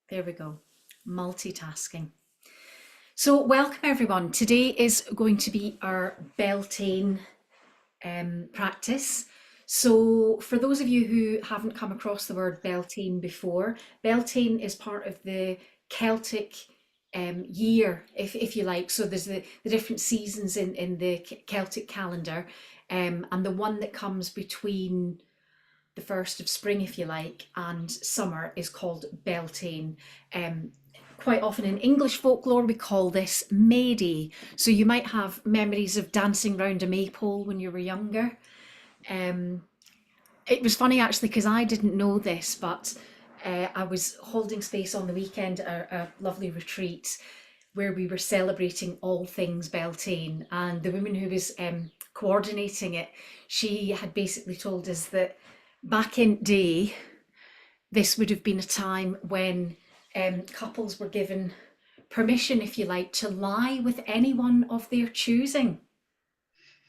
There we go. Multitasking. So, welcome everyone. Today is going to be our Beltane practice. So, for those of you who haven't come across the word Beltane before, Beltane is part of the Celtic year, if you like. So, there's the different seasons in the Celtic calendar, and the one that comes between the first of spring, if you like, and summer is called Beltane. Um, Quite often in English folklore, we call this May Day. So you might have memories of dancing round a maypole when you were younger. Um, it was funny actually because I didn't know this, but I was holding space on the weekend at a lovely retreat where we were celebrating all things Beltane, and the woman who was coordinating it, she had basically told us that back in day, this would have been a time when couples were given permission, if you like, to lie with anyone of their choosing.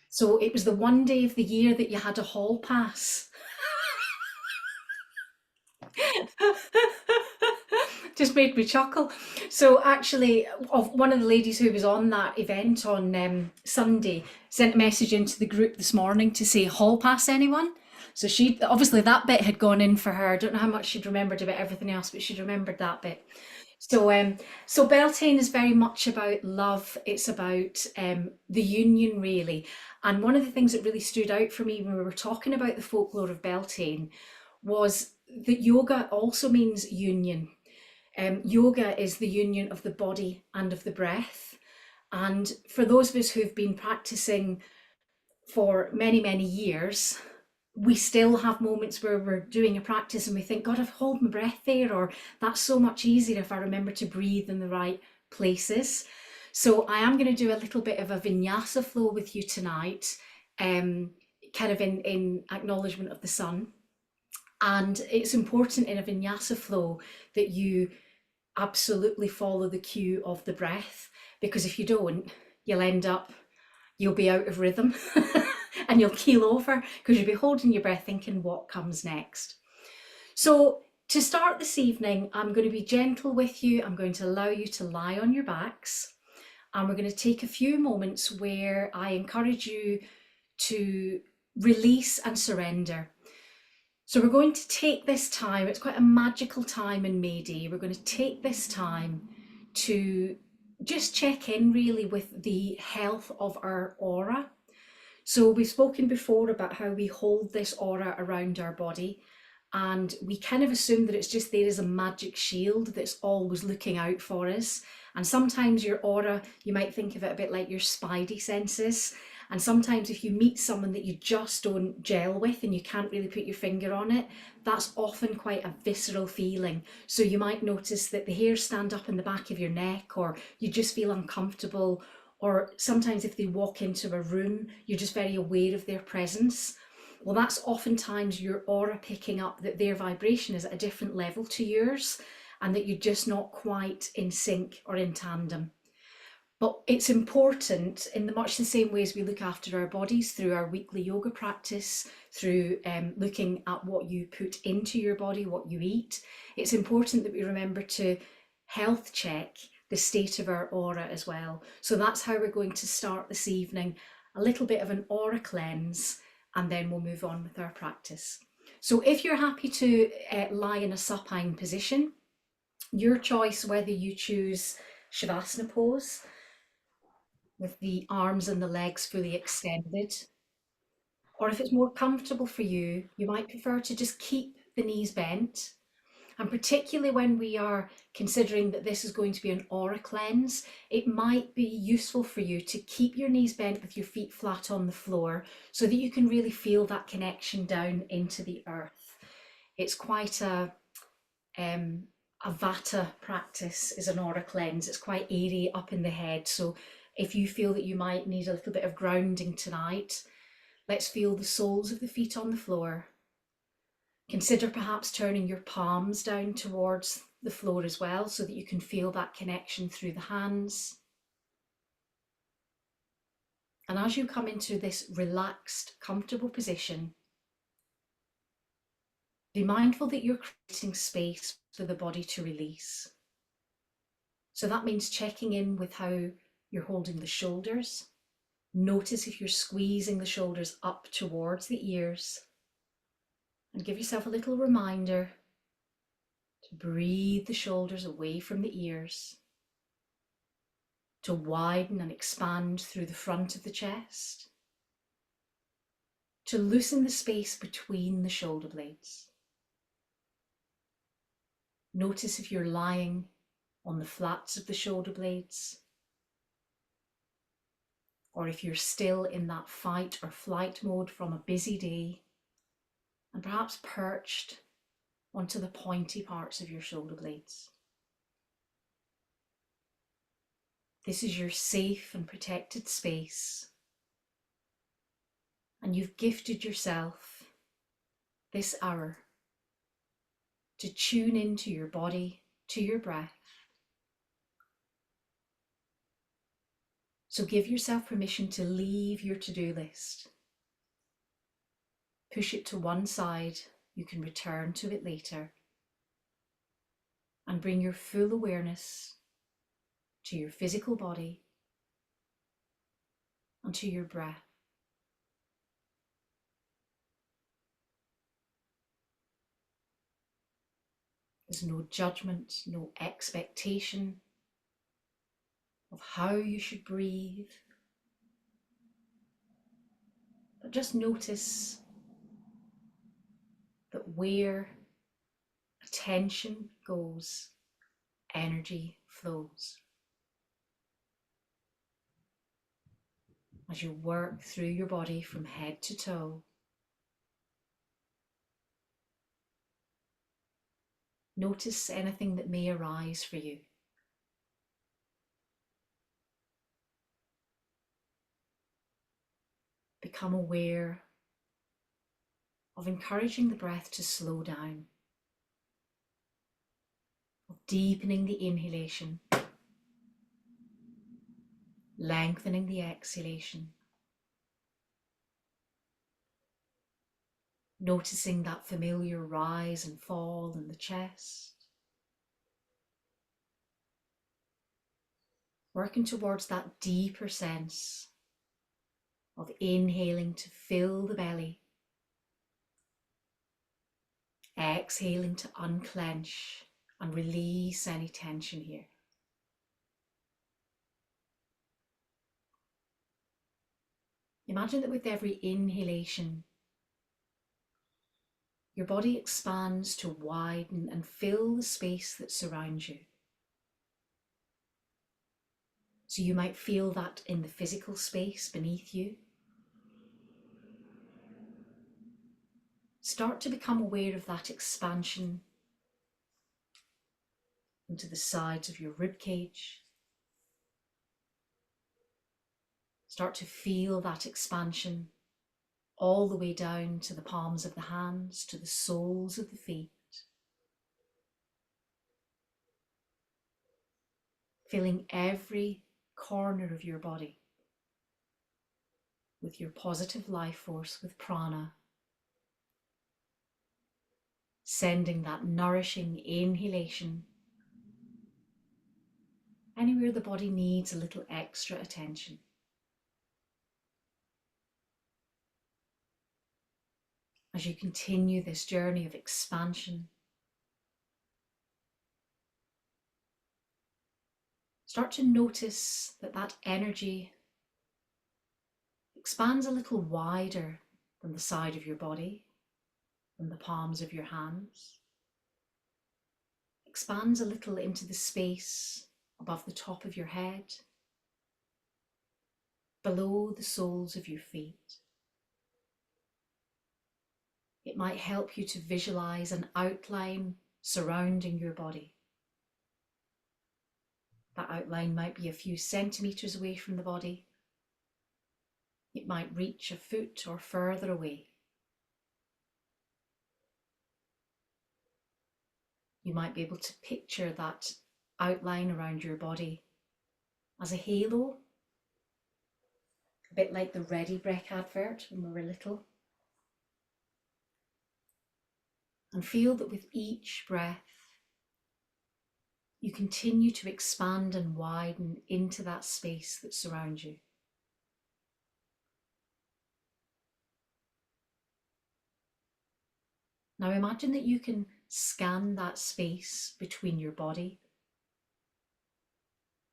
So it was the one day of the year that you had a hall pass. Just made me chuckle. So actually, of one of the ladies who was on that event on Sunday sent a message into the group this morning to say hall pass anyone. So she obviously that bit had gone in for her. I don't know how much she'd remembered about everything else, but she'd remembered that bit. So Beltane is very much about love. It's about the union, really. And one of the things that really stood out for me when we were talking about the folklore of Beltane was that yoga also means union. Yoga is the union of the body and of the breath. And for those of us who've been practicing for many, many years, we still have moments where we're doing a practice and we think, God, I've held my breath there, or that's so much easier if I remember to breathe in the right places. So I am going to do a little bit of a vinyasa flow with you tonight, um, kind of in acknowledgement of the sun. And it's important in a vinyasa flow that you absolutely follow the cue of the breath, because if you don't, you'll end up, you'll be out of rhythm and you'll keel over because you'll be holding your breath thinking what comes next. So to start this evening, I'm going to be gentle with you. I'm going to allow you to lie on your backs, and we're going to take a few moments where I encourage you to release and surrender. So we're going to take this time, it's quite a magical time in May Day. We're going to take this time to just check in really with the health of our aura. So we've spoken before about how we hold this aura around our body, and we kind of assume that it's just there as a magic shield that's always looking out for us. And sometimes your aura, you might think of it a bit like your spidey senses. And sometimes if you meet someone that you just don't gel with and you can't really put your finger on it, that's often quite a visceral feeling. So you might notice that the hairs stand up in the back of your neck, or you just feel uncomfortable, or sometimes if they walk into a room, you're just very aware of their presence. Well, that's oftentimes your aura picking up that their vibration is at a different level to yours, and that you're just not quite in sync or in tandem. But it's important in the much the same way as we look after our bodies through our weekly yoga practice, through looking at what you put into your body, what you eat. It's important that we remember to health check the state of our aura as well. So that's how we're going to start this evening, a little bit of an aura cleanse, and then we'll move on with our practice. So if you're happy to lie in a supine position, your choice whether you choose Shavasana pose with the arms and the legs fully extended, or if it's more comfortable for you, you might prefer to just keep the knees bent. And particularly when we are considering that this is going to be an aura cleanse, it might be useful for you to keep your knees bent with your feet flat on the floor so that you can really feel that connection down into the earth. It's quite um, a vata practice, is an aura cleanse. It's quite airy up in the head. So if you feel that you might need a little bit of grounding tonight, let's feel the soles of the feet on the floor. Consider perhaps turning your palms down towards the floor as well so that you can feel that connection through the hands. And as you come into this relaxed, comfortable position, Be mindful that you're creating space for the body to release. So that means checking in with how you're holding the shoulders. Notice if you're squeezing the shoulders up towards the ears. And give yourself a little reminder to breathe the shoulders away from the ears, to widen and expand through the front of the chest, to loosen the space between the shoulder blades. Notice if you're lying on the flats of the shoulder blades, or if you're still in that fight or flight mode from a busy day, and perhaps perched onto the pointy parts of your shoulder blades. This is your safe and protected space, and you've gifted yourself this hour to tune into your body, to your breath. So give yourself permission to leave your to-do list. Push it to one side, you can return to it later, and bring your full awareness to your physical body and to your breath. There's no judgment, no expectation of how you should breathe, but just notice that where attention goes, energy flows. As you work through your body from head to toe, notice anything that may arise for you. Become aware of encouraging the breath to slow down, of deepening the inhalation, lengthening the exhalation, noticing that familiar rise and fall in the chest, working towards that deeper sense of inhaling to fill the belly, exhaling to unclench and release any tension here. Imagine that with every inhalation, your body expands to widen and fill the space that surrounds you. So you might feel that in the physical space beneath you. Start to become aware of that expansion into the sides of your rib cage. Start to feel that expansion all the way down to the palms of the hands, to the soles of the feet. Filling every corner of your body with your positive life force, with prana. Sending that nourishing inhalation anywhere the body needs a little extra attention. As you continue this journey of expansion, start to notice that that energy expands a little wider than the side of your body, than the palms of your hands. Expands a little into the space above the top of your head, below the soles of your feet. It might help you to visualize an outline surrounding your body. That outline might be a few centimeters away from the body. It might reach a foot or further away. You might be able to picture that outline around your body as a halo, a bit like the Ready Brek advert when we were little. And feel that with each breath, you continue to expand and widen into that space that surrounds you. Now imagine that you can scan that space between your body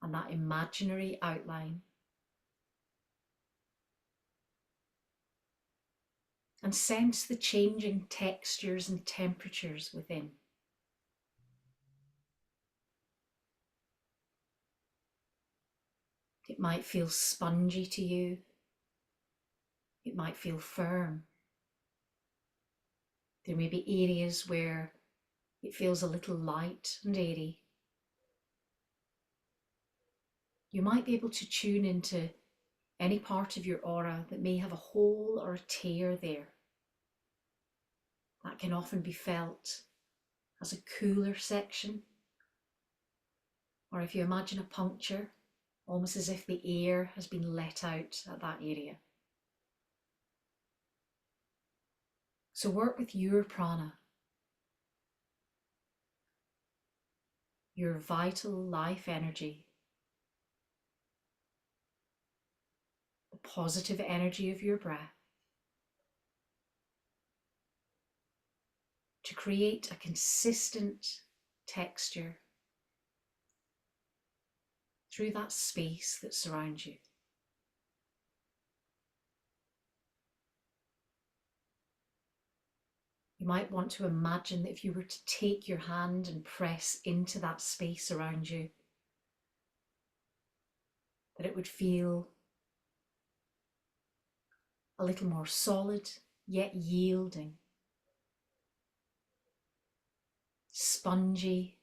and that imaginary outline, and sense the changing textures and temperatures within. It might feel spongy to you. It might feel firm. There may be areas where it feels a little light and airy. You might be able to tune into any part of your aura that may have a hole or a tear there. That can often be felt as a cooler section, or if you imagine a puncture, almost as if the air has been let out at that area. So work with your prana, your vital life energy, the positive energy of your breath, to create a consistent texture through that space that surrounds you. You might want to imagine that if you were to take your hand and press into that space around you, that it would feel a little more solid, yet yielding, spongy,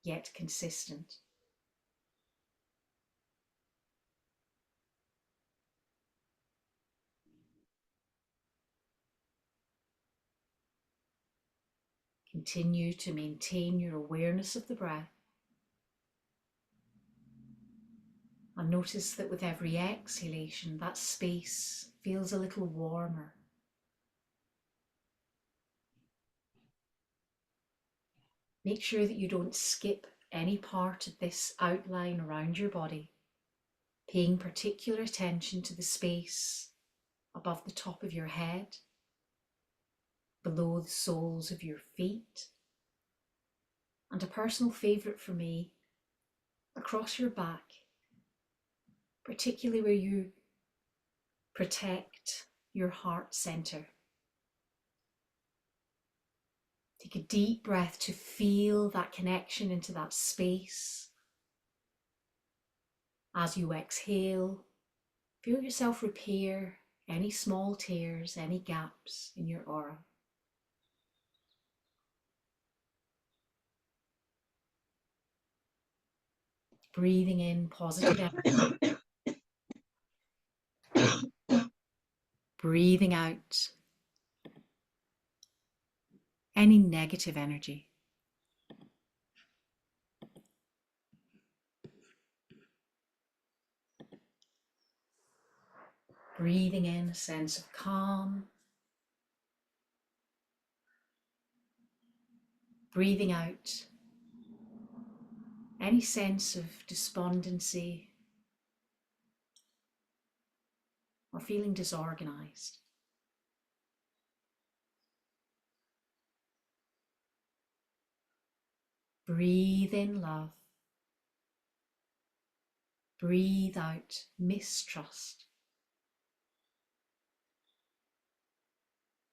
yet consistent. Continue to maintain your awareness of the breath, and notice that with every exhalation, that space feels a little warmer. Make sure that you don't skip any part of this outline around your body, paying particular attention to the space above the top of your head, below the soles of your feet, and a personal favourite for me, across your back, particularly where you protect your heart centre. Take a deep breath to feel that connection into that space. As you exhale, feel yourself repair any small tears, any gaps in your aura. Breathing in positive energy. Breathing out any negative energy. Breathing in a sense of calm. Breathing out any sense of despondency or feeling disorganized. Breathe in love. Breathe out mistrust.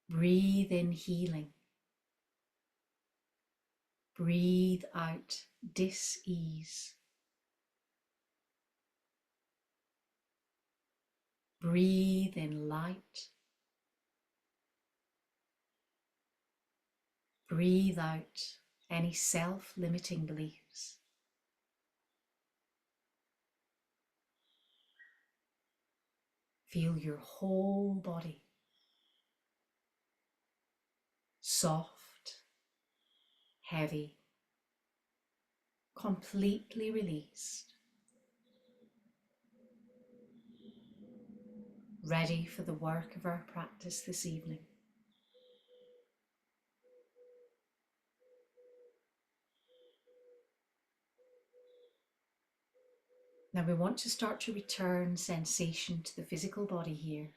Breathe in healing. Breathe out dis-ease. Breathe in light. Breathe out any self-limiting beliefs. Feel your whole body soft, heavy, completely released, ready for the work of our practice this evening. Now we want to start to return sensation to the physical body here.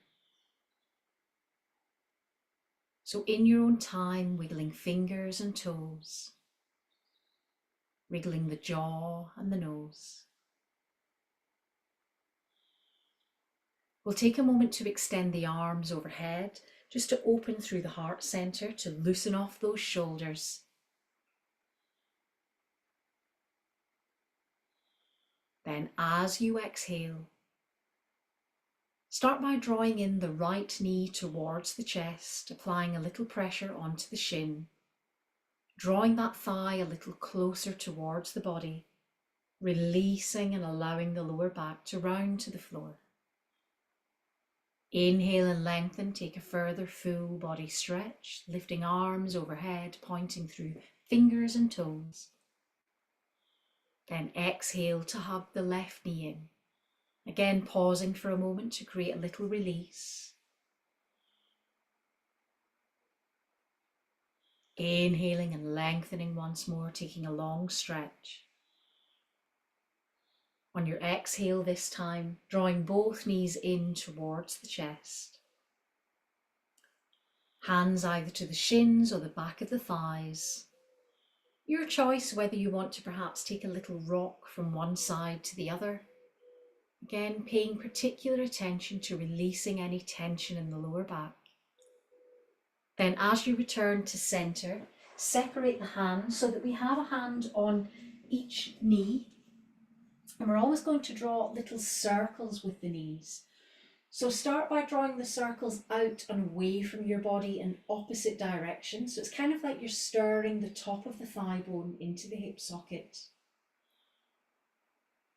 So in your own time, wiggling fingers and toes, wriggling the jaw and the nose. We'll take a moment to extend the arms overhead, just to open through the heart center, to loosen off those shoulders. Then as you exhale, start by drawing in the right knee towards the chest, applying a little pressure onto the shin, drawing that thigh a little closer towards the body, releasing and allowing the lower back to round to the floor. Inhale and lengthen, take a further full body stretch, lifting arms overhead, pointing through fingers and toes. Then exhale to hug the left knee in. Again, pausing for a moment to create a little release. Inhaling and lengthening once more, taking a long stretch. On your exhale this time, drawing both knees in towards the chest. Hands either to the shins or the back of the thighs. Your choice whether you want to perhaps take a little rock from one side to the other. Again, paying particular attention to releasing any tension in the lower back. Then as you return to center, separate the hands so that we have a hand on each knee. And we're always going to draw little circles with the knees. So start by drawing the circles out and away from your body in opposite directions. So it's kind of like you're stirring the top of the thigh bone into the hip socket.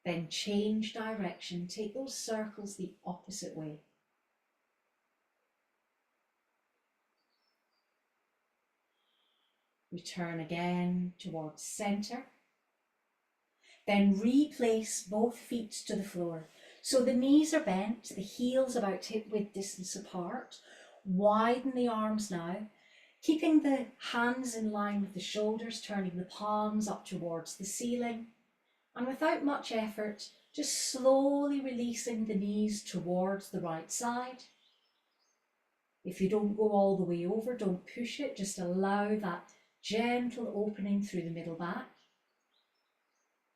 Then change direction, take those circles the opposite way. Return again towards center. Then replace both feet to the floor. So the knees are bent, the heels about hip width distance apart. Widen the arms now, keeping the hands in line with the shoulders, turning the palms up towards the ceiling. And without much effort, just slowly releasing the knees towards the right side. If you don't go all the way over, don't push it, just allow that gentle opening through the middle back.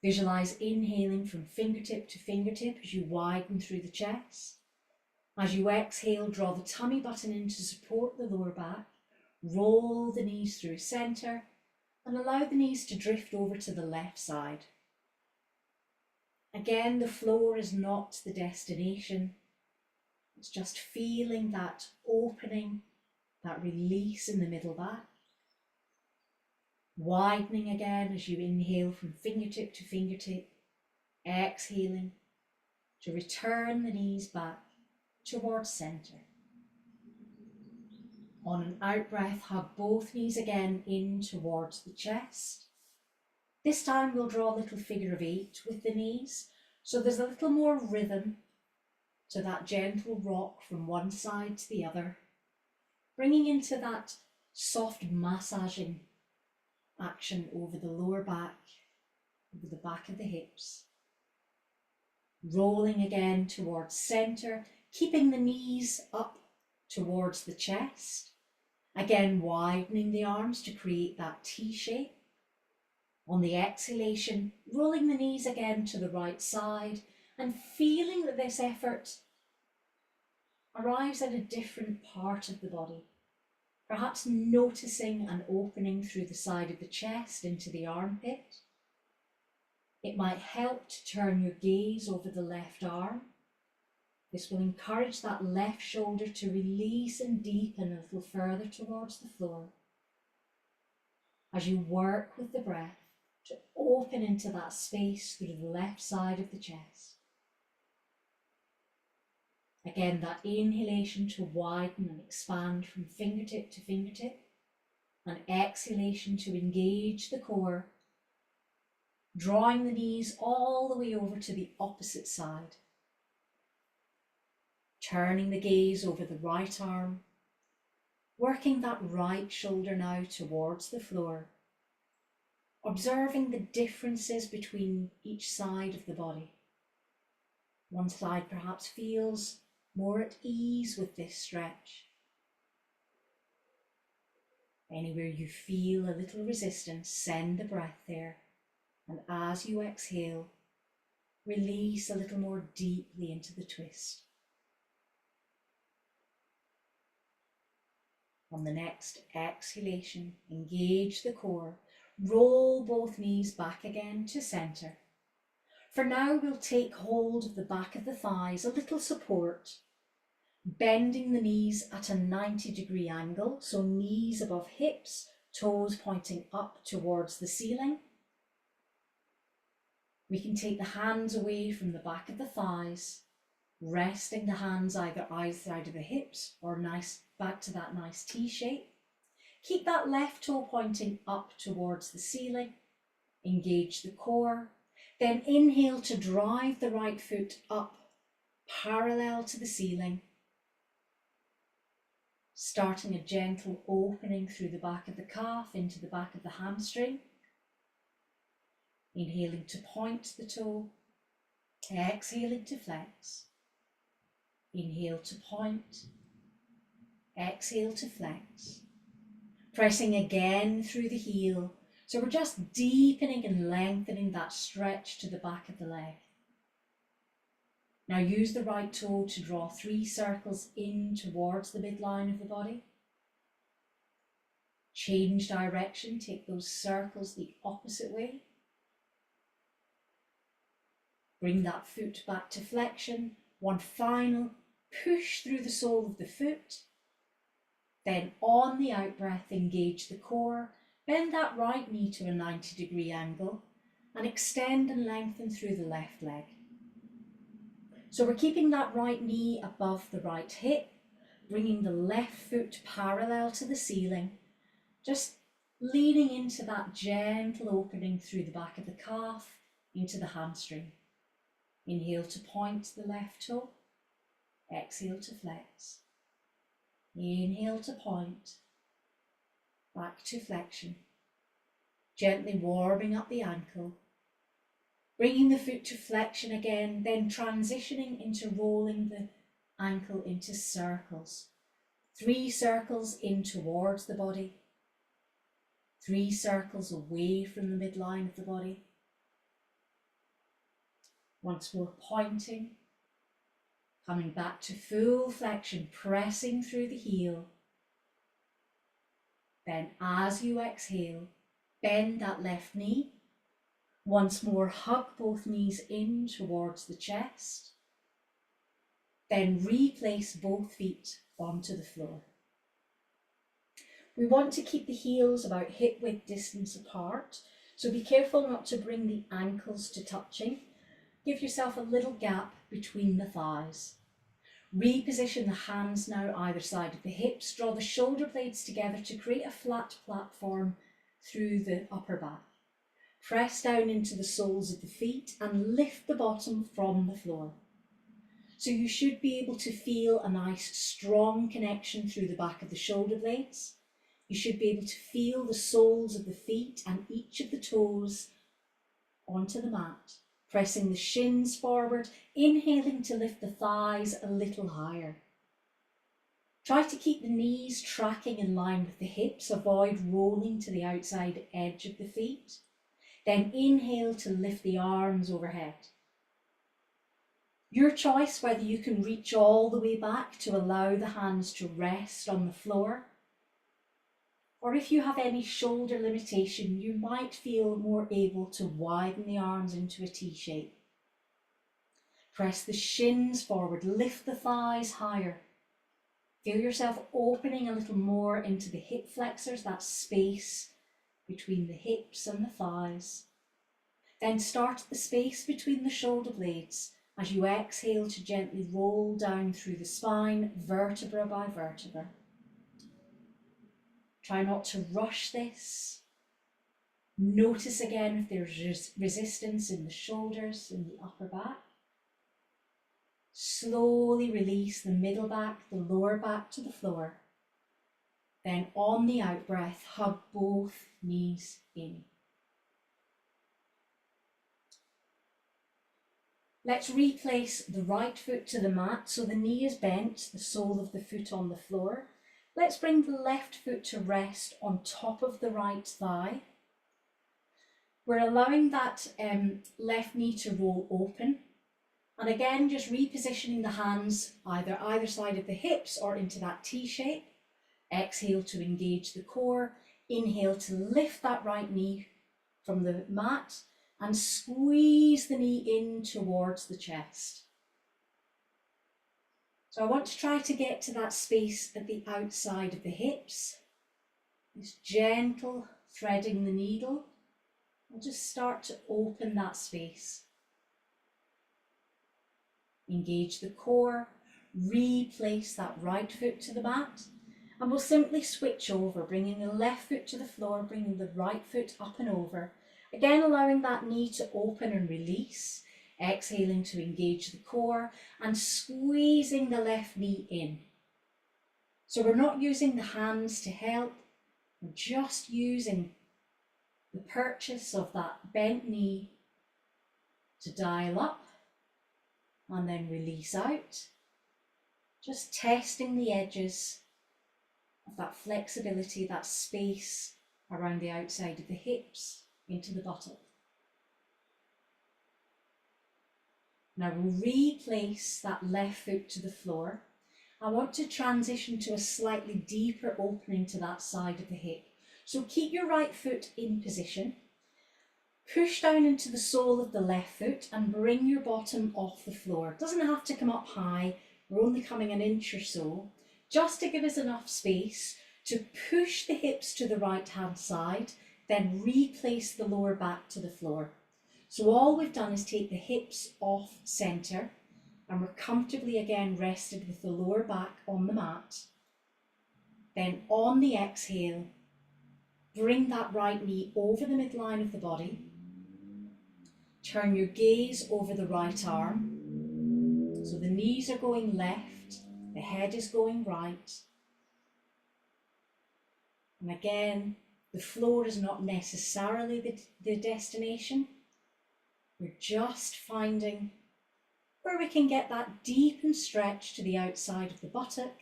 Visualize inhaling from fingertip to fingertip as you widen through the chest. As you exhale, draw the tummy button in to support the lower back. Roll the knees through center and allow the knees to drift over to the left side. Again, the floor is not the destination. It's just feeling that opening, that release in the middle back. Widening again as you inhale from fingertip to fingertip, exhaling to return the knees back towards center. On an out breath, hug both knees again in towards the chest. This time we'll draw a little figure of 8 with the knees, so there's a little more rhythm to that gentle rock from one side to the other, bringing into that soft massaging action over the lower back, over the back of the hips. Rolling again towards center, keeping the knees up towards the chest. Again, widening the arms to create that T shape. On the exhalation, rolling the knees again to the right side and feeling that this effort arrives at a different part of the body. Perhaps noticing an opening through the side of the chest into the armpit. It might help to turn your gaze over the left arm. This will encourage that left shoulder to release and deepen a little further towards the floor. As you work with the breath to open into that space through the left side of the chest. Again, that inhalation to widen and expand from fingertip to fingertip, and exhalation to engage the core, drawing the knees all the way over to the opposite side. Turning the gaze over the right arm, working that right shoulder now towards the floor, observing the differences between each side of the body. One side perhaps feels more at ease with this stretch. Anywhere you feel a little resistance, send the breath there. And as you exhale, release a little more deeply into the twist. On the next exhalation, engage the core. Roll both knees back again to centre. For now, we'll take hold of the back of the thighs, a little support, bending the knees at a 90-degree angle, so knees above hips, toes pointing up towards the ceiling. We can take the hands away from the back of the thighs, resting the hands either side of the hips or back to that nice T shape. Keep that left toe pointing up towards the ceiling. Engage the core. Then inhale to drive the right foot up, parallel to the ceiling. Starting a gentle opening through the back of the calf into the back of the hamstring. Inhaling to point the toe. Exhaling to flex. Inhale to point. Exhale to flex. Pressing again through the heel. So we're just deepening and lengthening that stretch to the back of the leg. Now use the right toe to draw 3 circles in towards the midline of the body. Change direction, take those circles the opposite way. Bring that foot back to flexion. One final push through the sole of the foot. Then on the out breath, engage the core. Bend that right knee to a 90-degree angle and extend and lengthen through the left leg. So we're keeping that right knee above the right hip, bringing the left foot parallel to the ceiling, just leaning into that gentle opening through the back of the calf into the hamstring. Inhale to point the left toe, exhale to flex. Inhale to point, back to flexion. Gently warming up the ankle, bringing the foot to flexion again, then transitioning into rolling the ankle into circles. 3 circles in towards the body, 3 circles away from the midline of the body. Once more pointing, coming back to full flexion, pressing through the heel. Then as you exhale, bend that left knee. Once more, hug both knees in towards the chest. Then replace both feet onto the floor. We want to keep the heels about hip width distance apart, so be careful not to bring the ankles to touching. Give yourself a little gap between the thighs. Reposition the hands now either side of the hips. Draw the shoulder blades together to create a flat platform through the upper back. Press down into the soles of the feet and lift the bottom from the floor. So you should be able to feel a nice strong connection through the back of the shoulder blades. You should be able to feel the soles of the feet and each of the toes onto the mat. Pressing the shins forward, inhaling to lift the thighs a little higher. Try to keep the knees tracking in line with the hips, avoid rolling to the outside edge of the feet. Then inhale to lift the arms overhead. Your choice whether you can reach all the way back to allow the hands to rest on the floor, or if you have any shoulder limitation, you might feel more able to widen the arms into a T shape. Press the shins forward, lift the thighs higher. Feel yourself opening a little more into the hip flexors, that space between the hips and the thighs. Then start the space between the shoulder blades as you exhale to gently roll down through the spine, vertebra by vertebra. Try not to rush this. Notice again if there's resistance in the shoulders, in the upper back. Slowly release the middle back, the lower back to the floor. Then on the out breath, hug both knees in. Let's replace the right foot to the mat, so the knee is bent, the sole of the foot on the floor. Let's bring the left foot to rest on top of the right thigh. We're allowing that left knee to roll open. And again, just repositioning the hands either side of the hips or into that T shape. Exhale to engage the core. Inhale to lift that right knee from the mat and squeeze the knee in towards the chest. So I want to try to get to that space at the outside of the hips. This gentle threading the needle. I'll just start to open that space. Engage the core, replace that right foot to the mat, and we'll simply switch over, bringing the left foot to the floor, bringing the right foot up and over. Again, allowing that knee to open and release, exhaling to engage the core and squeezing the left knee in. So we're not using the hands to help, we're just using the purchase of that bent knee to dial up and then release out, just testing the edges of that flexibility, that space around the outside of the hips into the buttock. Now we'll replace that left foot to the floor. I want to transition to a slightly deeper opening to that side of the hip. So keep your right foot in position. Push down into the sole of the left foot and bring your bottom off the floor. It doesn't have to come up high. We're only coming an inch or so, just to give us enough space to push the hips to the right hand side, then replace the lower back to the floor. So all we've done is take the hips off centre and we're comfortably again rested with the lower back on the mat. Then on the exhale, bring that right knee over the midline of the body. Turn your gaze over the right arm. So the knees are going left, the head is going right. And again, the floor is not necessarily the destination. We're just finding where we can get that deep and stretch to the outside of the buttock.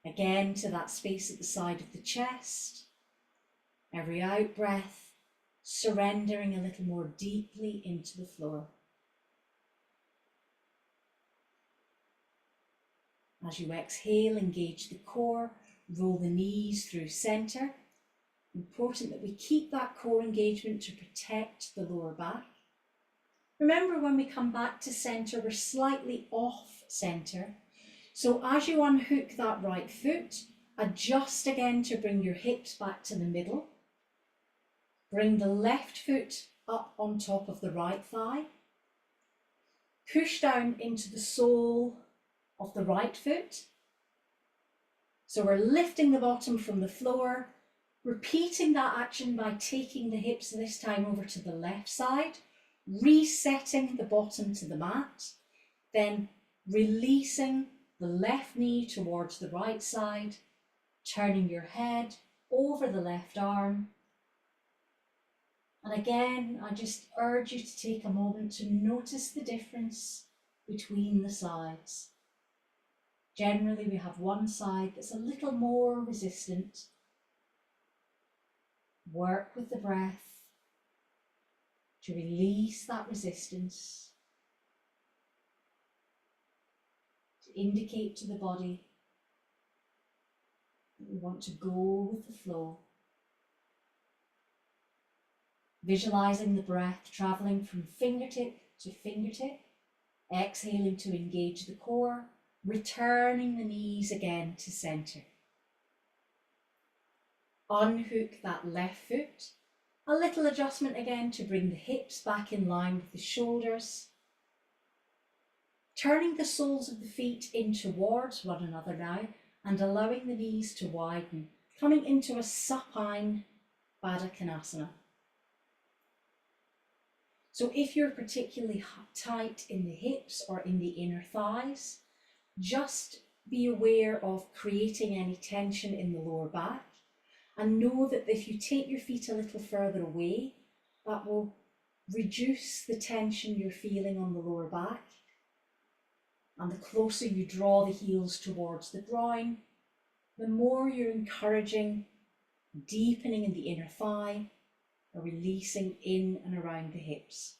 Again, to that space at the side of the chest. Every out breath, surrendering a little more deeply into the floor. As you exhale, engage the core, roll the knees through centre. Important that we keep that core engagement to protect the lower back. Remember, when we come back to centre, we're slightly off centre. So as you unhook that right foot, adjust again to bring your hips back to the middle. Bring the left foot up on top of the right thigh. Push down into the sole of the right foot. So we're lifting the bottom from the floor, repeating that action by taking the hips this time over to the left side, resetting the bottom to the mat, then releasing the left knee towards the right side, turning your head over the left arm. And again, I just urge you to take a moment to notice the difference between the sides. Generally, we have one side that's a little more resistant. Work with the breath to release that resistance, to indicate to the body that we want to go with the flow. Visualizing the breath travelling from fingertip to fingertip, exhaling to engage the core, returning the knees again to centre. Unhook that left foot. A little adjustment again to bring the hips back in line with the shoulders. Turning the soles of the feet in towards one another now and allowing the knees to widen, coming into a supine Baddha Konasana. So if you're particularly tight in the hips or in the inner thighs, just be aware of creating any tension in the lower back, and know that if you take your feet a little further away, that will reduce the tension you're feeling on the lower back. And the closer you draw the heels towards the groin, the more you're encouraging deepening in the inner thigh, or releasing in and around the hips.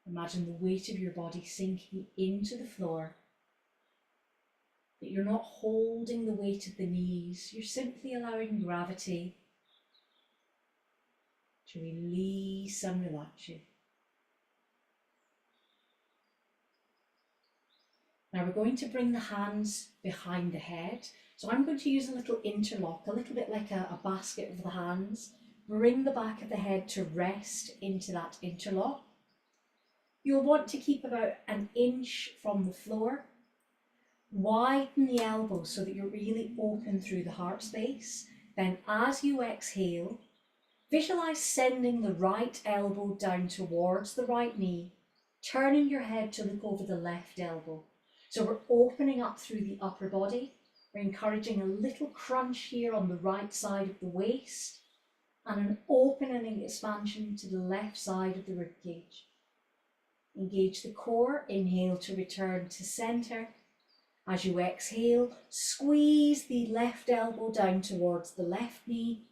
Imagine the weight of your body sinking into the floor, that you're not holding the weight of the knees, you're simply allowing gravity to release and relax you. Now we're going to bring the hands behind the head. So I'm going to use a little interlock, a little bit like a basket with the hands. Bring the back of the head to rest into that interlock. You'll want to keep about an inch from the floor. Widen the elbows so that you're really open through the heart space. Then as you exhale, visualize sending the right elbow down towards the right knee, turning your head to look over the left elbow. So we're opening up through the upper body. We're encouraging a little crunch here on the right side of the waist and an opening expansion to the left side of the rib cage. Engage the core, inhale to return to center. As you exhale, squeeze the left elbow down towards the left knee.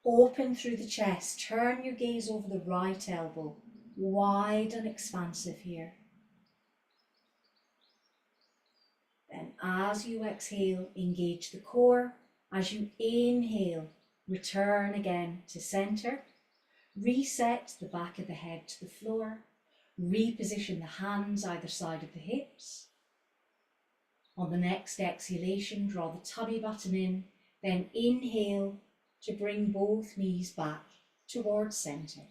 Open through the chest, turn your gaze over the right elbow, wide and expansive here. Then as you exhale, engage the core. As you inhale, return again to center. Reset the back of the head to the floor. Reposition the hands either side of the hips. On the next exhalation, draw the tummy button in, then inhale to bring both knees back towards center.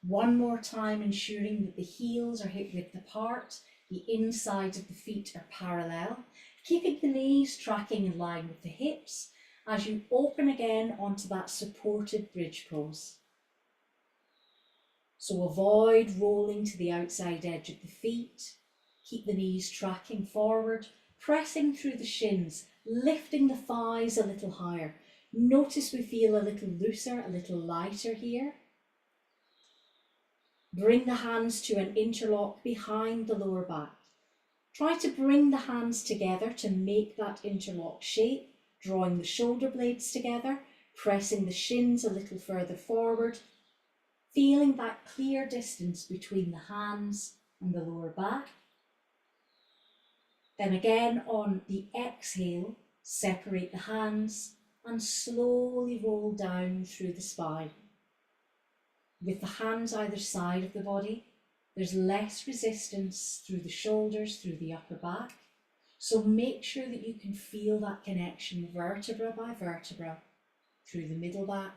One more time, ensuring that the heels are hip width apart, the insides of the feet are parallel, keeping the knees tracking in line with the hips as you open again onto that supported bridge pose. So avoid rolling to the outside edge of the feet. Keep the knees tracking forward, pressing through the shins, lifting the thighs a little higher. Notice we feel a little looser, a little lighter here. Bring the hands to an interlock behind the lower back. Try to bring the hands together to make that interlock shape, drawing the shoulder blades together, pressing the shins a little further forward, feeling that clear distance between the hands and the lower back. Then again on the exhale, separate the hands and slowly roll down through the spine. With the hands either side of the body, there's less resistance through the shoulders, through the upper back. So make sure that you can feel that connection vertebra by vertebra through the middle back,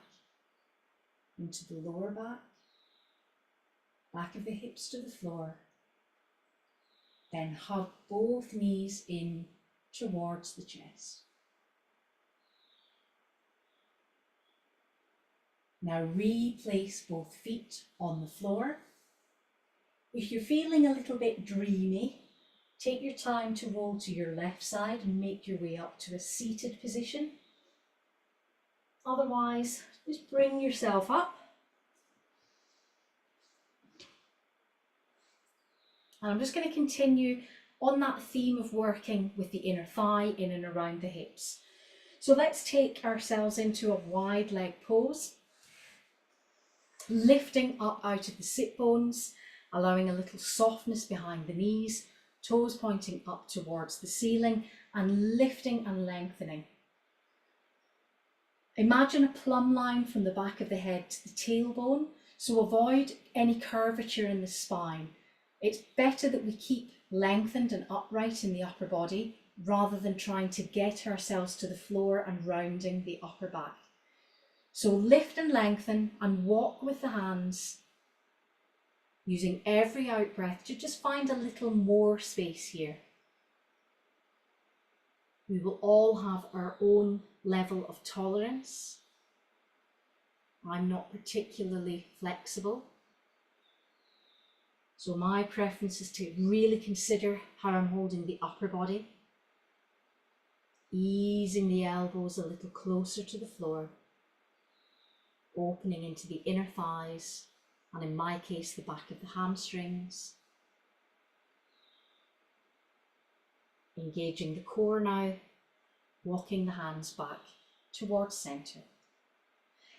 into the lower back, back of the hips to the floor. Then hug both knees in towards the chest. Now replace both feet on the floor. If you're feeling a little bit dreamy, take your time to roll to your left side and make your way up to a seated position. Otherwise, just bring yourself up. And I'm just going to continue on that theme of working with the inner thigh in and around the hips. So let's take ourselves into a wide leg pose, lifting up out of the sit bones, allowing a little softness behind the knees, toes pointing up towards the ceiling and lifting and lengthening. Imagine a plumb line from the back of the head to the tailbone, so avoid any curvature in the spine. It's better that we keep lengthened and upright in the upper body rather than trying to get ourselves to the floor and rounding the upper back. So lift and lengthen and walk with the hands, using every out breath to just find a little more space here. We will all have our own level of tolerance. I'm not particularly flexible, so my preference is to really consider how I'm holding the upper body, easing the elbows a little closer to the floor. opening into the inner thighs, and in my case, the back of the hamstrings. Engaging the core now, walking the hands back towards centre.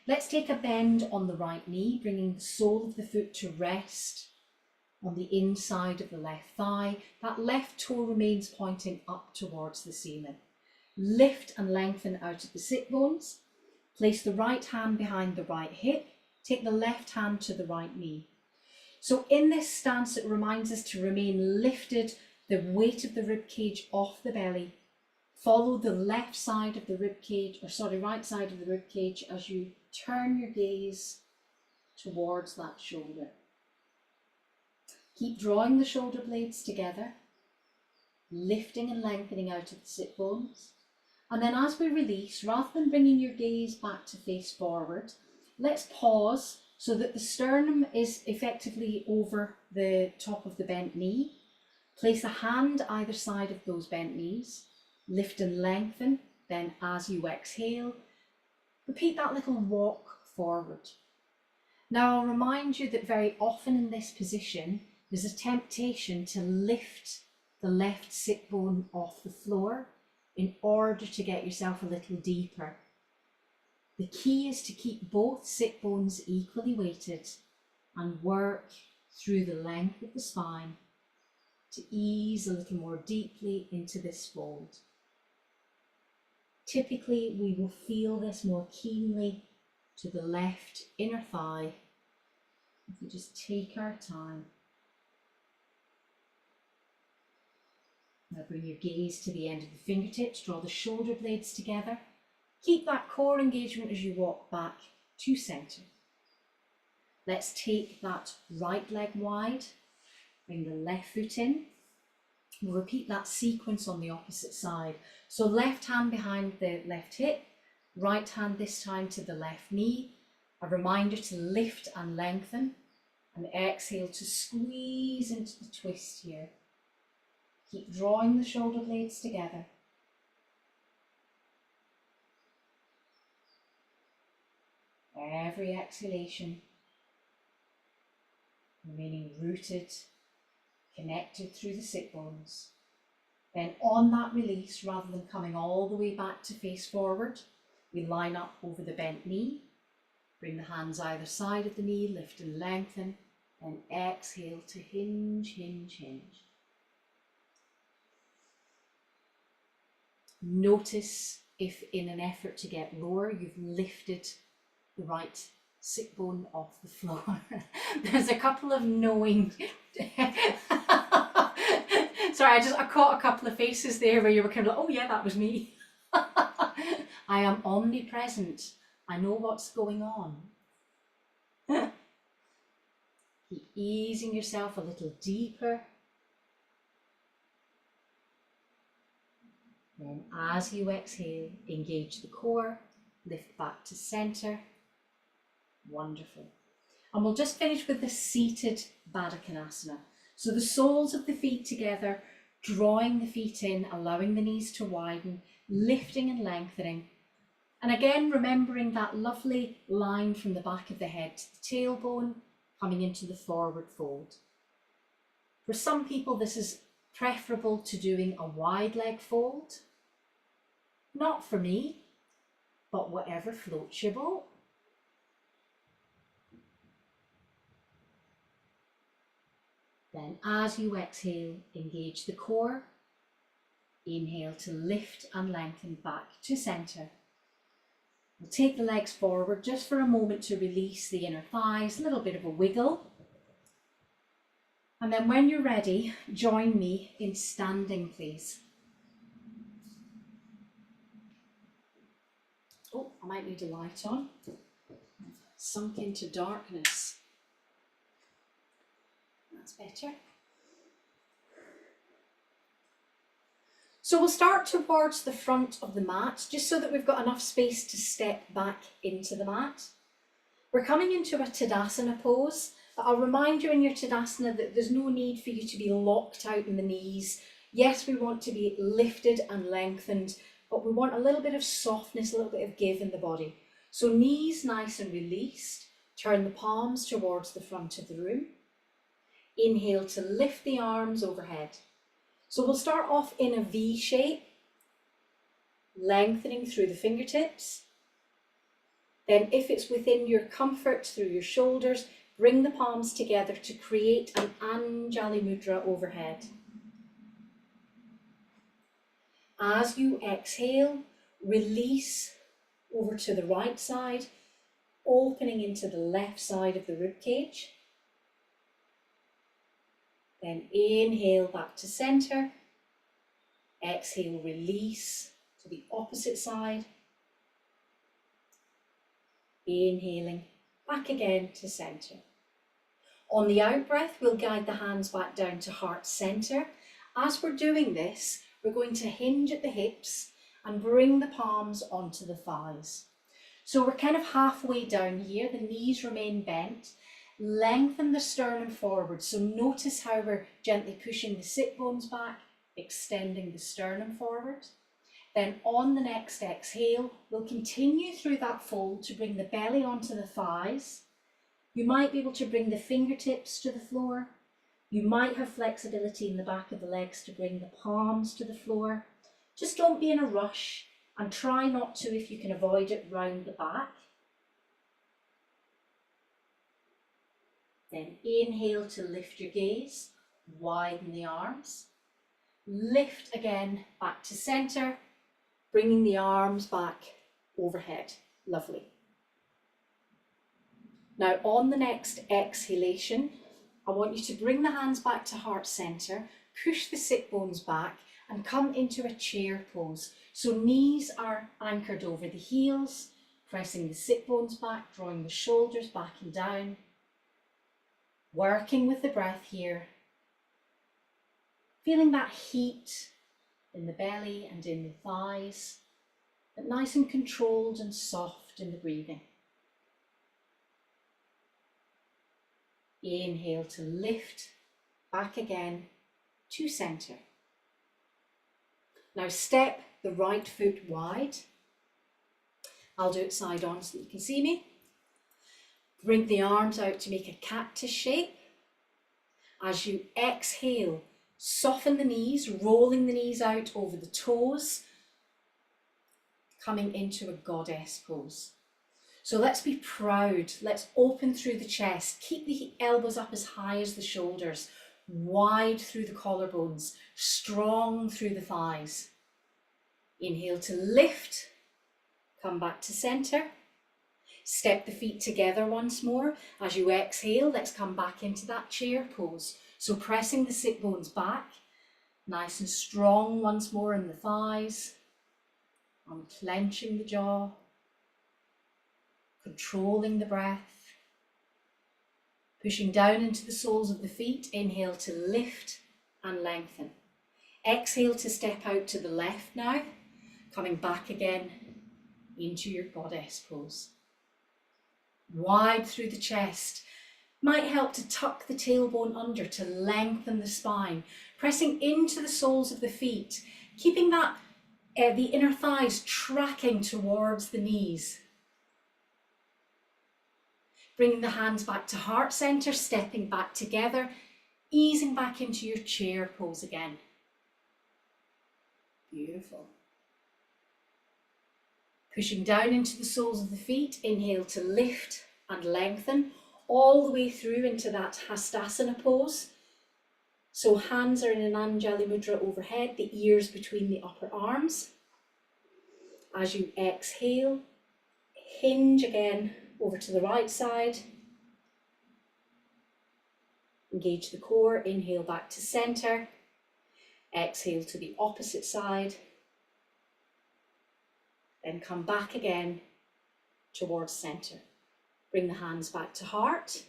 Let's take a bend on the right knee, bringing the sole of the foot to rest on the inside of the left thigh. That left toe remains pointing up towards the ceiling. Lift and lengthen out of the sit bones. Place the right hand behind the right hip. Take the left hand to the right knee. So in this stance, it reminds us to remain lifted, the weight of the rib cage off the belly. Follow the left side of the rib cage, right side of the rib cage as you turn your gaze towards that shoulder. Keep drawing the shoulder blades together, lifting and lengthening out of the sit bones. And then as we release, rather than bringing your gaze back to face forward, let's pause so that the sternum is effectively over the top of the bent knee. Place a hand either side of those bent knees. Lift and lengthen. Then as you exhale, repeat that little walk forward. Now I'll remind you that very often in this position, there's a temptation to lift the left sit bone off the floor in order to get yourself a little deeper. The key is to keep both sit bones equally weighted and work through the length of the spine to ease a little more deeply into this fold. Typically, we will feel this more keenly to the left inner thigh if we just take our time. Now bring your gaze to the end of the fingertips, draw the shoulder blades together. Keep that core engagement as you walk back to centre. Let's take that right leg wide, bring the left foot in. We'll repeat that sequence on the opposite side. So left hand behind the left hip, right hand this time to the left knee. A reminder to lift and lengthen, and exhale to squeeze into the twist here. Keep drawing the shoulder blades together. Every exhalation, remaining rooted, connected through the sit bones. Then on that release, rather than coming all the way back to face forward, we line up over the bent knee, bring the hands either side of the knee, lift and lengthen, then exhale to hinge, hinge, hinge. Notice if in an effort to get lower, you've lifted the right sit bone off the floor. There's a couple of knowing. Sorry, I caught a couple of faces there where you were kind of like, oh yeah, that was me. I am omnipresent. I know what's going on. Keep easing yourself a little deeper. Then as you exhale, engage the core, lift back to centre. Wonderful. And we'll just finish with the seated Baddha Konasana. So the soles of the feet together, drawing the feet in, allowing the knees to widen, lifting and lengthening. And again, remembering that lovely line from the back of the head to the tailbone, coming into the forward fold. For some people, this is preferable to doing a wide leg fold. Not for me, but whatever floats your boat. Then as you exhale, engage the core. Inhale to lift and lengthen back to centre. We'll take the legs forward just for a moment to release the inner thighs, a little bit of a wiggle. And then when you're ready, join me in standing, please. Oh, I might need a light on. I've sunk into darkness. That's better. So we'll start towards the front of the mat, just so that we've got enough space to step back into the mat. We're coming into a Tadasana pose. I'll remind you in your Tadasana that there's no need for you to be locked out in the knees. Yes, we want to be lifted and lengthened, but we want a little bit of softness, a little bit of give in the body. So knees nice and released, turn the palms towards the front of the room. Inhale to lift the arms overhead. So we'll start off in a V shape, lengthening through the fingertips. Then if it's within your comfort through your shoulders, bring the palms together to create an Anjali Mudra overhead. As you exhale, release over to the right side, opening into the left side of the rib cage. Then inhale back to center. Exhale, release to the opposite side. Inhaling back again to center. On the out breath, we'll guide the hands back down to heart center. As we're doing this, we're going to hinge at the hips and bring the palms onto the thighs. So we're kind of halfway down here, the knees remain bent. Lengthen the sternum forward, so notice how we're gently pushing the sit bones back, extending the sternum forward. Then on the next exhale, we'll continue through that fold to bring the belly onto the thighs. You might be able to bring the fingertips to the floor. You might have flexibility in the back of the legs to bring the palms to the floor. Just don't be in a rush and try not to, if you can avoid it, round the back. Then inhale to lift your gaze, widen the arms. Lift again back to center, bringing the arms back overhead. Lovely. Now on the next exhalation, I want you to bring the hands back to heart center, push the sit bones back and come into a chair pose. So knees are anchored over the heels, pressing the sit bones back, drawing the shoulders back and down. Working with the breath here, feeling that heat in the belly and in the thighs, but nice and controlled and soft in the breathing. Inhale to lift back again to center. Now step the right foot wide. I'll do it side on so that you can see me. Bring the arms out to make a cactus shape. As you exhale, soften the knees, rolling the knees out over the toes, coming into a goddess pose. So let's be proud. Let's open through the chest. Keep the elbows up as high as the shoulders, wide through the collarbones, strong through the thighs. Inhale to lift, come back to center. Step the feet together once more. As you exhale, let's come back into that chair pose. So pressing the sit bones back, nice and strong once more in the thighs. Unclenching the jaw, controlling the breath. Pushing down into the soles of the feet, inhale to lift and lengthen. Exhale to step out to the left now, coming back again into your goddess pose. Wide through the chest, might help to tuck the tailbone under to lengthen the spine, pressing into the soles of the feet, keeping that the inner thighs tracking towards the knees. Bringing the hands back to heart center, stepping back together, easing back into your chair pose again. Beautiful. Pushing down into the soles of the feet, inhale to lift and lengthen all the way through into that Hastasana pose. So hands are in an Anjali Mudra overhead, the ears between the upper arms. As you exhale, hinge again over to the right side. Engage the core, inhale back to center. Exhale to the opposite side. Then come back again towards center. Bring the hands back to heart.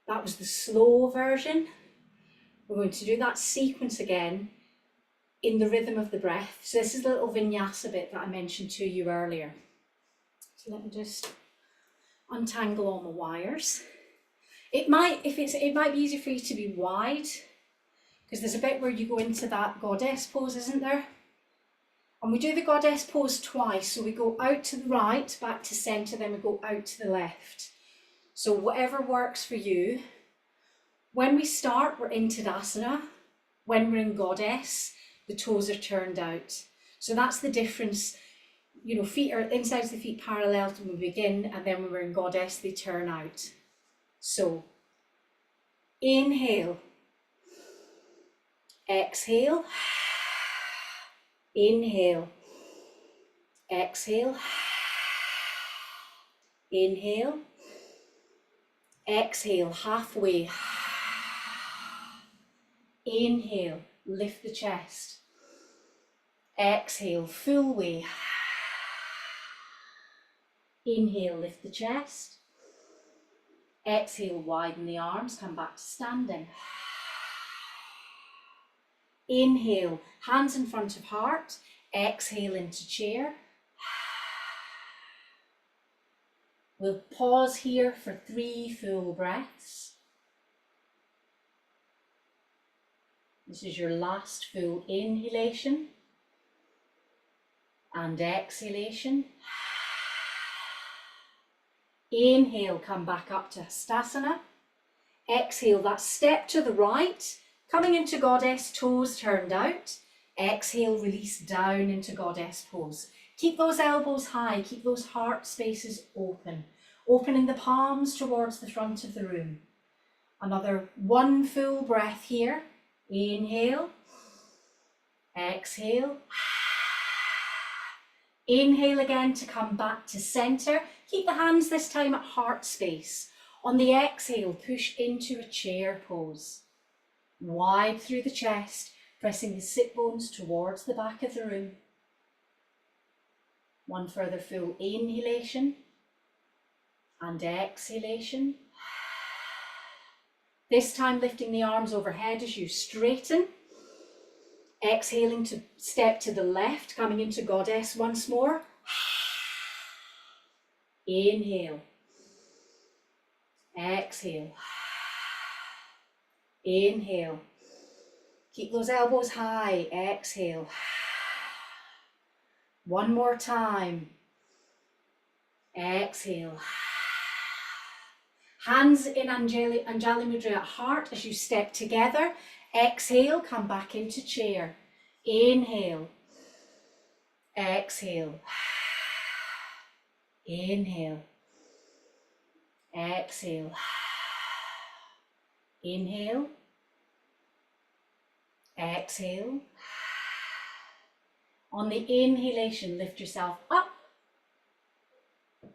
That was the slow version. We're going to do that sequence again in the rhythm of the breath. So this is the little vinyasa bit that I mentioned to you earlier. So let me just untangle all my wires. It might be easier for you to be wide, because there's a bit where you go into that goddess pose, isn't there? And we do the goddess pose twice. So we go out to the right, back to center, then we go out to the left. So whatever works for you. When we start, we're in Tadasana. When we're in goddess, the toes are turned out. So that's the difference. You know, feet are insides the feet parallel when we begin, and then when we're in goddess, they turn out. So inhale, exhale, inhale, exhale, inhale, exhale, halfway, inhale, lift the chest, exhale, full way, inhale, lift the chest, exhale, widen the arms, come back to standing. Inhale, hands in front of heart, exhale into chair. We'll pause here for 3 full breaths. This is your last full inhalation and exhalation. Inhale, come back up to Hastasana. Exhale, that step to the right, coming into goddess, toes turned out. Exhale, release down into goddess pose. Keep those elbows high, keep those heart spaces open. Opening the palms towards the front of the room. Another 1 full breath here. Inhale, exhale. Inhale again to come back to center. Keep the hands this time at heart space. On the exhale, push into a chair pose. Wide through the chest, pressing the sit bones towards the back of the room. 1 further full inhalation and exhalation. This time lifting the arms overhead as you straighten. Exhaling to step to the left, coming into goddess once more. Inhale. Exhale. Inhale. Keep those elbows high. Exhale. 1 more time. Exhale. Hands in Anjali Mudra at heart as you step together. Exhale, come back into chair. Inhale. Exhale. Inhale. Exhale. Inhale. Exhale. On the inhalation, lift yourself up.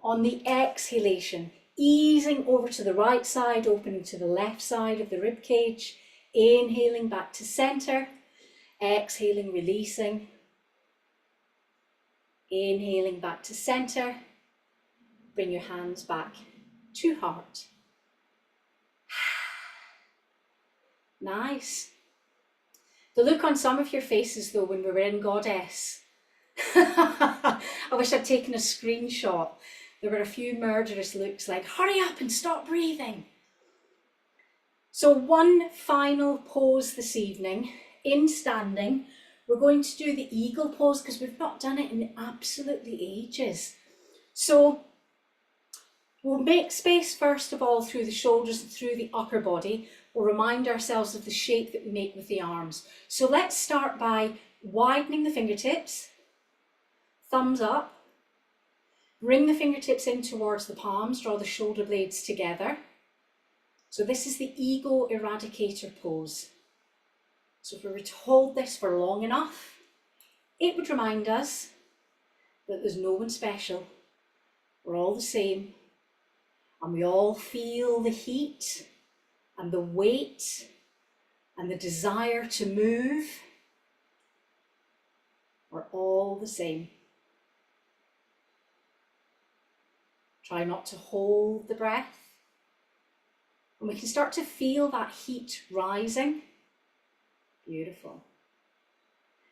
On the exhalation, easing over to the right side, opening to the left side of the rib cage. Inhaling back to center. Exhaling, releasing. Inhaling back to center. Bring your hands back to heart. Nice. The look on some of your faces though when we were in goddess. I wish I'd taken a screenshot. There were a few murderous looks like, hurry up and stop breathing. So 1 final pose this evening, in standing. We're going to do the eagle pose because we've not done it in absolutely ages. So we'll make space first of all through the shoulders and through the upper body. We'll remind ourselves of the shape that we make with the arms. So let's start by widening the fingertips, thumbs up, bring the fingertips in towards the palms, draw the shoulder blades together. So this is the ego eradicator pose. So if we were to hold this for long enough, it would remind us that there's no one special. We're all the same. And we all feel the heat and the weight and the desire to move. We're all the same. Try not to hold the breath. And we can start to feel that heat rising. Beautiful.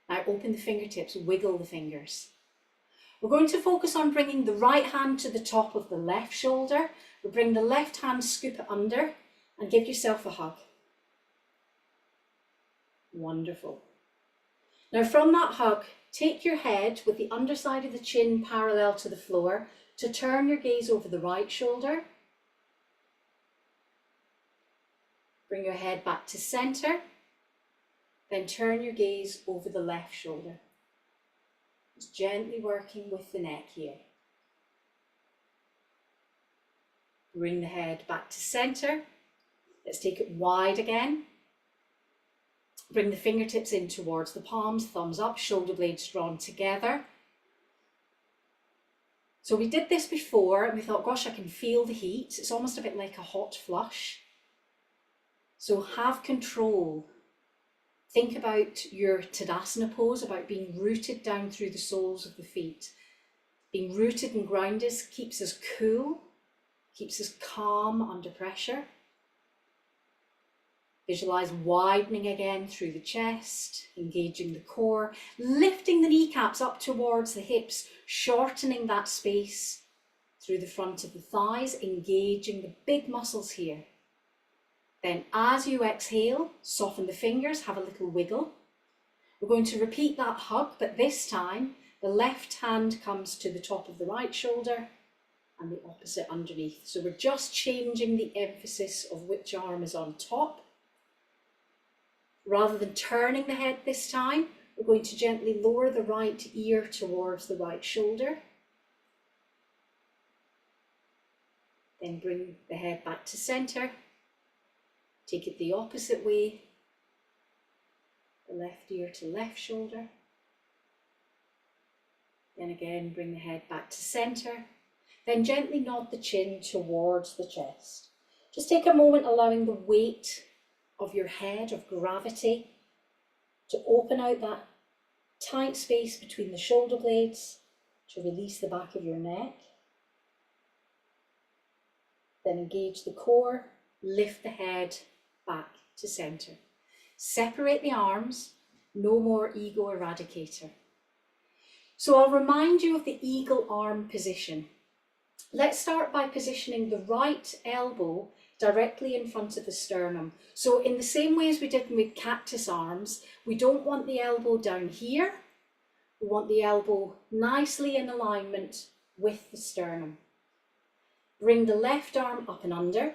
Now open the fingertips, wiggle the fingers. We're going to focus on bringing the right hand to the top of the left shoulder. We'll bring the left hand, scoop it under and give yourself a hug. Wonderful. Now from that hug, take your head with the underside of the chin parallel to the floor to turn your gaze over the right shoulder. Bring your head back to center, then turn your gaze over the left shoulder. Just gently working with the neck here. Bring the head back to center. Let's take it wide again. Bring the fingertips in towards the palms, thumbs up, shoulder blades drawn together. So we did this before and we thought, gosh, I can feel the heat. It's almost a bit like a hot flush. So have control. Think about your Tadasana pose, about being rooted down through the soles of the feet. Being rooted and grounded keeps us cool, keeps us calm under pressure. Visualize widening again through the chest, engaging the core, lifting the kneecaps up towards the hips, shortening that space through the front of the thighs, engaging the big muscles here. Then as you exhale, soften the fingers, have a little wiggle. We're going to repeat that hug, but this time the left hand comes to the top of the right shoulder and the opposite underneath. So we're just changing the emphasis of which arm is on top. Rather than turning the head this time, we're going to gently lower the right ear towards the right shoulder. Then bring the head back to center. Take it the opposite way. The left ear to left shoulder. Then again, bring the head back to center. Then gently nod the chin towards the chest. Just take a moment allowing the weight of your head, of gravity, to open out that tight space between the shoulder blades, to release the back of your neck. Then engage the core, lift the head back to center. Separate the arms, no more ego eradicator. So I'll remind you of the eagle arm position. Let's start by positioning the right elbow directly in front of the sternum. So in the same way as we did with cactus arms, we don't want the elbow down here. We want the elbow nicely in alignment with the sternum. Bring the left arm up and under.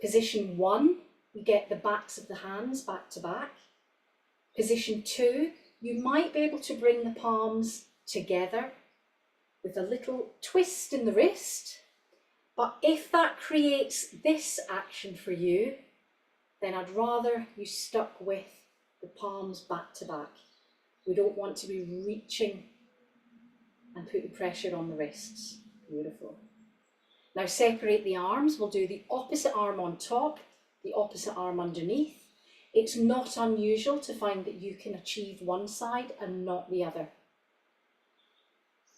Position 1, you get the backs of the hands back to back. Position 2, you might be able to bring the palms together with a little twist in the wrist. But if that creates this action for you, then I'd rather you stuck with the palms back to back. We don't want to be reaching and putting pressure on the wrists. Beautiful. Now separate the arms. We'll do the opposite arm on top, the opposite arm underneath. It's not unusual to find that you can achieve one side and not the other.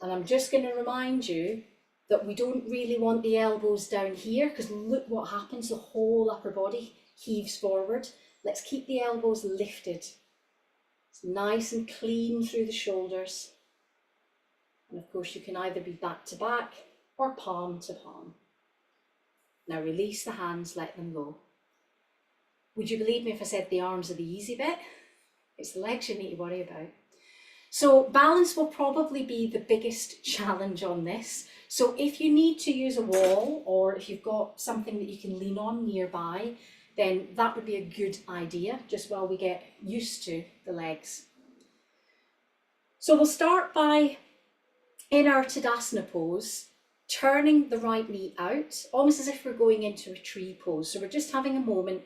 And I'm just going to remind you that we don't really want the elbows down here, because look what happens, the whole upper body heaves forward. Let's keep the elbows lifted. It's nice and clean through the shoulders. And of course you can either be back to back or palm to palm. Now release the hands, let them go. Would you believe me if I said the arms are the easy bit? It's the legs you need to worry about. So balance will probably be the biggest challenge on this. So if you need to use a wall, or if you've got something that you can lean on nearby, then that would be a good idea, just while we get used to the legs. So we'll start by, in our Tadasana pose, turning the right knee out, almost as if we're going into a tree pose. So we're just having a moment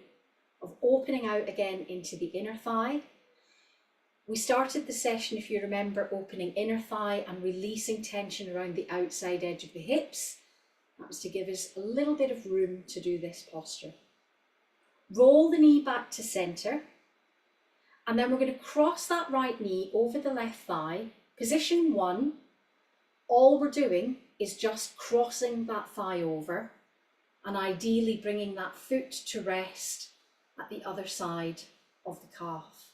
of opening out again into the inner thigh. We started the session, if you remember, opening inner thigh and releasing tension around the outside edge of the hips. That was to give us a little bit of room to do this posture. Roll the knee back to center, and then we're going to cross that right knee over the left thigh. Position 1, all we're doing is just crossing that thigh over and ideally bringing that foot to rest at the other side of the calf.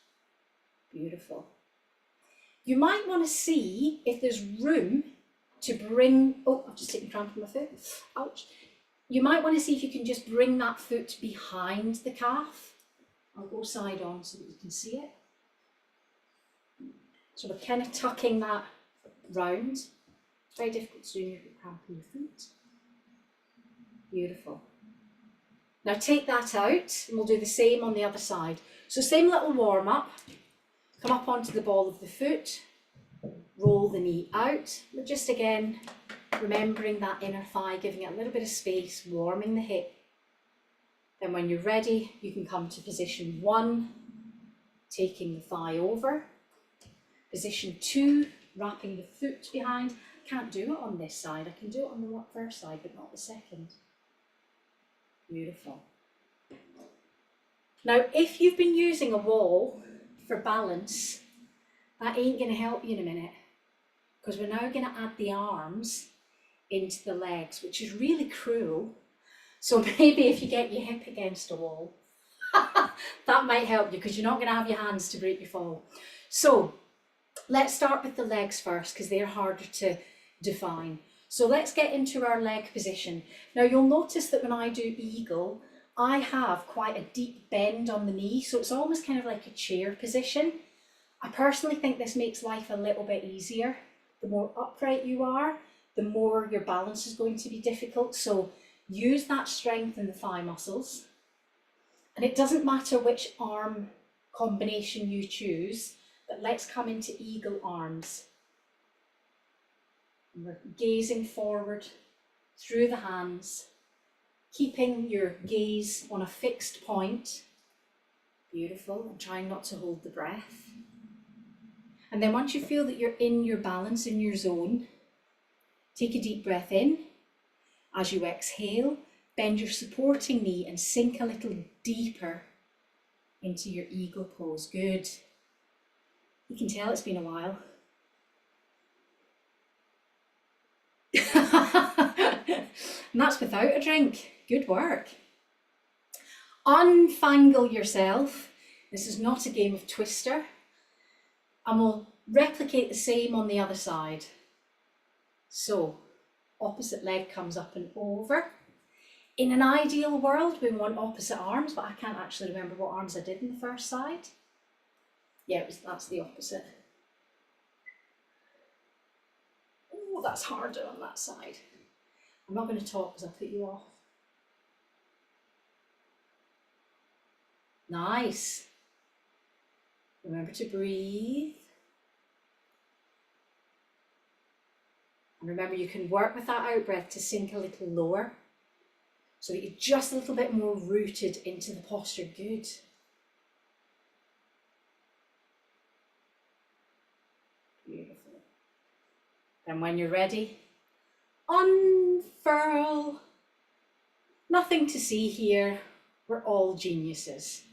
Beautiful. You might want to see if there's room to bring, oh, I've just taken cramp in my foot, ouch. You might want to see if you can just bring that foot behind the calf. I'll go side on so that you can see it. So we're kind of tucking that round. It's very difficult to do when you're cramping your feet. Beautiful. Now take that out and we'll do the same on the other side. So same little warm up. Come up onto the ball of the foot, roll the knee out, but just again, remembering that inner thigh, giving it a little bit of space, warming the hip. Then when you're ready, you can come to position 1, taking the thigh over. Position 2, wrapping the foot behind. Can't do it on this side, I can do it on the first side, but not the second. Beautiful. Now, if you've been using a wall for balance, that ain't going to help you in a minute, because we're now going to add the arms into the legs, which is really cruel. So maybe if you get your hip against a wall, that might help you, because you're not going to have your hands to break your fall. So let's start with the legs first, because they're harder to define. So let's get into our leg position. Now you'll notice that when I do eagle, I have quite a deep bend on the knee, so it's almost kind of like a chair position. I personally think this makes life a little bit easier. The more upright you are, the more your balance is going to be difficult. So use that strength in the thigh muscles. And it doesn't matter which arm combination you choose, but let's come into eagle arms. And we're gazing forward through the hands, keeping your gaze on a fixed point. Beautiful, and trying not to hold the breath. And then once you feel that you're in your balance, in your zone, take a deep breath in. As you exhale, bend your supporting knee and sink a little deeper into your eagle pose. Good. You can tell it's been a while. And that's without a drink. Good work. Unfangle yourself. This is not a game of Twister. And we'll replicate the same on the other side. So, opposite leg comes up and over. In an ideal world, we want opposite arms, but I can't actually remember what arms I did in the first side. Yeah, that's the opposite. Oh, that's harder on that side. I'm not going to talk because I'll put you off. Nice. Remember to breathe. And remember, you can work with that out breath to sink a little lower, so that you're just a little bit more rooted into the posture. Good. Beautiful. And when you're ready, unfurl. Nothing to see here. We're all geniuses.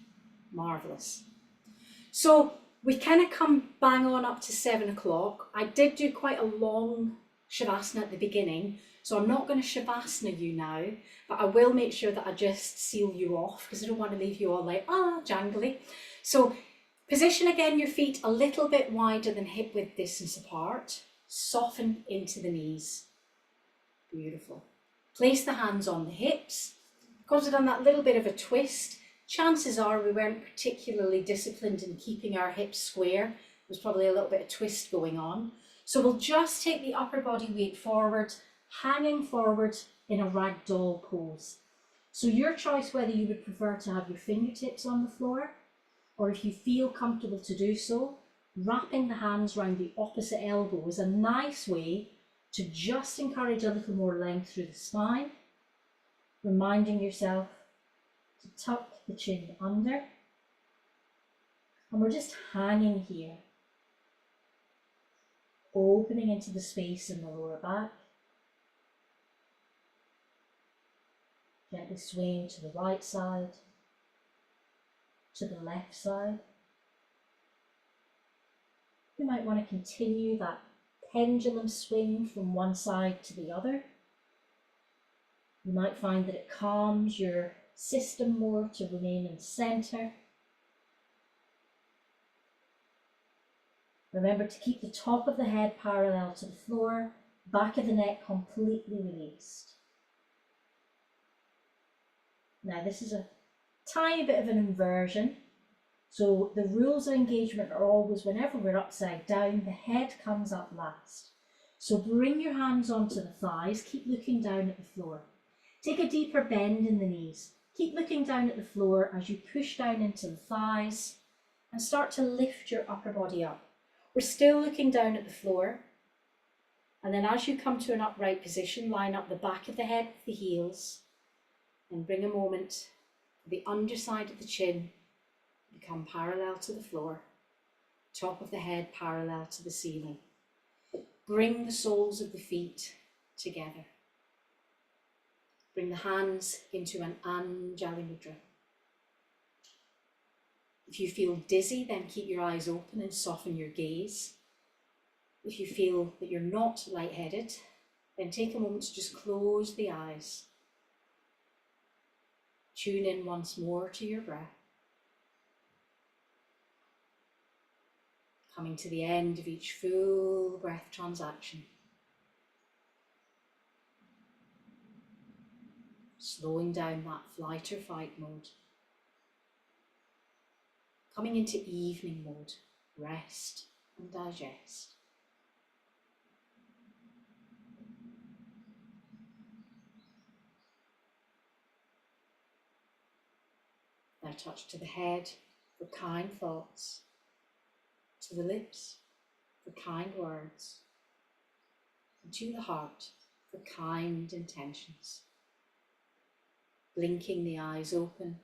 Marvellous. So we kind of come bang on up to 7 o'clock. I did do quite a long Shavasana at the beginning, so I'm not going to Shavasana you now, but I will make sure that I just seal you off, because I don't want to leave you all like, jangly. So position again your feet a little bit wider than hip width distance apart. Soften into the knees. Beautiful. Place the hands on the hips. Because we've done that little bit of a twist, chances are we weren't particularly disciplined in keeping our hips square. There's probably a little bit of twist going on. So we'll just take the upper body weight forward, hanging forward in a ragdoll pose. So your choice whether you would prefer to have your fingertips on the floor, or if you feel comfortable to do so, wrapping the hands around the opposite elbow is a nice way to just encourage a little more length through the spine, reminding yourself to tuck the chin under. And we're just hanging here, opening into the space in the lower back. Gently swaying to the right side, to the left side. You might want to continue that pendulum swing from one side to the other. You might find that it calms your system more to remain in center. Remember to keep the top of the head parallel to the floor, back of the neck completely released. Now this is a tiny bit of an inversion. So the rules of engagement are always, whenever we're upside down, the head comes up last. So bring your hands onto the thighs, keep looking down at the floor. Take a deeper bend in the knees. Keep looking down at the floor as you push down into the thighs and start to lift your upper body up. We're still looking down at the floor. And then as you come to an upright position, line up the back of the head with the heels and bring a moment for the underside of the chin become parallel to the floor, top of the head parallel to the ceiling. Bring the soles of the feet together. Bring the hands into an Anjali Mudra. If you feel dizzy, then keep your eyes open and soften your gaze. If you feel that you're not lightheaded, then take a moment to just close the eyes. Tune in once more to your breath. Coming to the end of each full breath transaction. Slowing down that flight or fight mode. Coming into evening mode, rest and digest. Now touch to the head for kind thoughts, to the lips for kind words, and to the heart for kind intentions. Blinking the eyes open.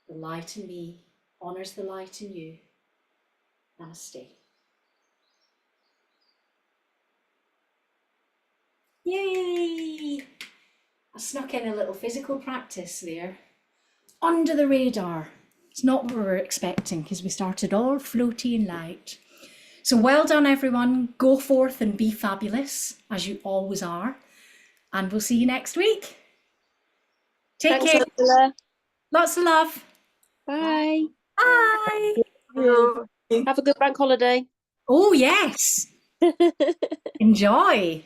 The light in me honours the light in you. Namaste. Yay! I snuck in a little physical practice there. Under the radar. It's not what we were expecting because we started all floaty and light. So well done everyone. Go forth and be fabulous as you always are. And we'll see you next week. Take Thanks, care. Ursula. Lots of love. Bye. Bye. Have a good bank holiday. Oh yes. Enjoy.